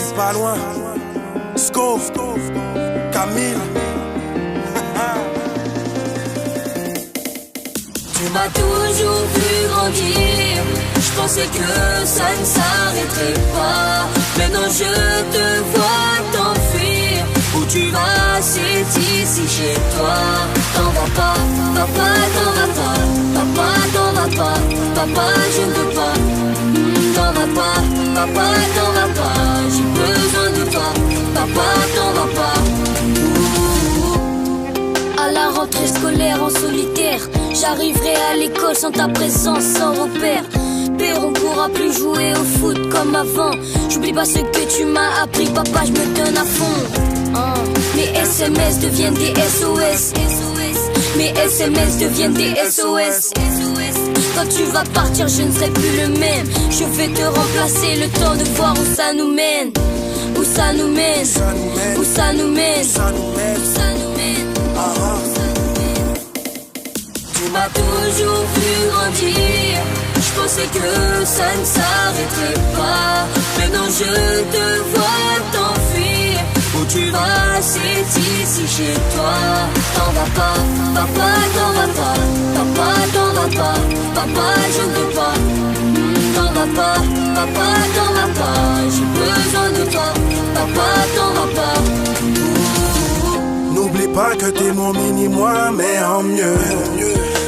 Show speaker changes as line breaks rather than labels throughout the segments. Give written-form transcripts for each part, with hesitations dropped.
suis pas loin. Sco, Camille.
Tu m'as toujours vu grandir. Je pensais que ça ne s'arrêterait pas. Maintenant je te vois t'enfuir. Où tu vas, c'est ici chez toi. T'en vas pas, papa, t'en vas pas. Papa, t'en vas pas. Papa, je ne veux pas. T'en vas pas, papa, t'en vas pas. J'ai besoin de toi. Papa, t'en vas pas. À la rentrée scolaire en solitaire, j'arriverai à l'école sans ta présence, sans repère. Père, on pourra plus jouer au foot comme avant. J'oublie pas ce que tu m'as appris, papa, je me donne à fond. Mes SMS deviennent des SOS. Mes SMS deviennent des SOS. Quand tu vas partir, je ne serai plus le même. Je vais te remplacer, le temps de voir où ça nous mène. Où ça nous mène, où ça nous mène, où ça nous mène. Tu m'as toujours vu grandir. Je pensais que ça ne s'arrêterait pas. Maintenant je te vois t'enfuir. Où tu vas, c'est ici chez toi. T'en vas pas, papa, t'en vas pas. Papa, t'en vas pas. Papa, je ne veux pas. T'en vas pas, papa, t'en vas pas. J'ai besoin de toi. Papa, t'en vas pas.
N'oublie pas que t'es mon mini-moi, mais en mieux.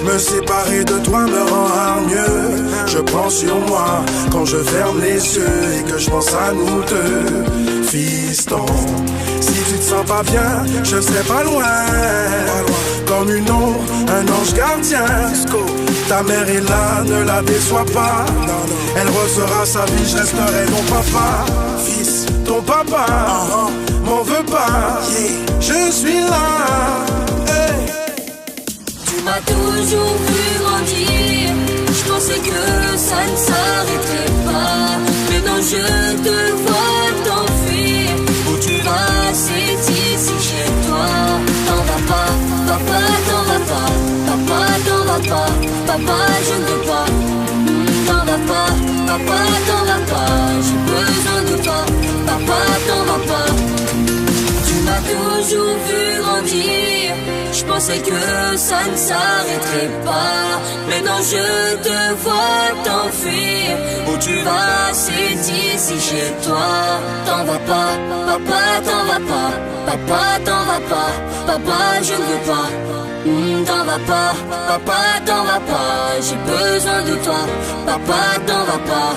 Me séparer de toi me rend hargneux. Je prends sur moi quand je ferme les yeux et que je pense à nous deux. Fiston, si tu te sens pas bien, je serai pas loin. Comme une ombre, un ange gardien. Ta mère est là, ne la déçois pas. Elle refera sa vie, je resterai ton papa. Fils, ton papa, m'en veux pas. Je suis là.
Tu m'as toujours vu grandir. Je pensais que ça ne s'arrêterait pas. Maintenant je te vois t'enfuir. Où tu vas, c'est ici chez toi. T'en vas pas, papa, t'en vas pas. Papa, t'en vas pas. Papa, je ne veux pas. T'en vas pas, papa, t'en vas pas. J'ai besoin de toi. Papa, t'en vas pas. Tu m'as toujours vu grandir. Je pensais que ça ne s'arrêterait pas. Maintenant je te vois t'enfuir. Où tu vas, c'est ici chez toi. T'en vas pas, papa, t'en vas pas. Papa, t'en vas pas. Papa, je ne veux pas. T'en vas pas, papa, t'en vas pas. J'ai besoin de toi. Papa, t'en vas pas.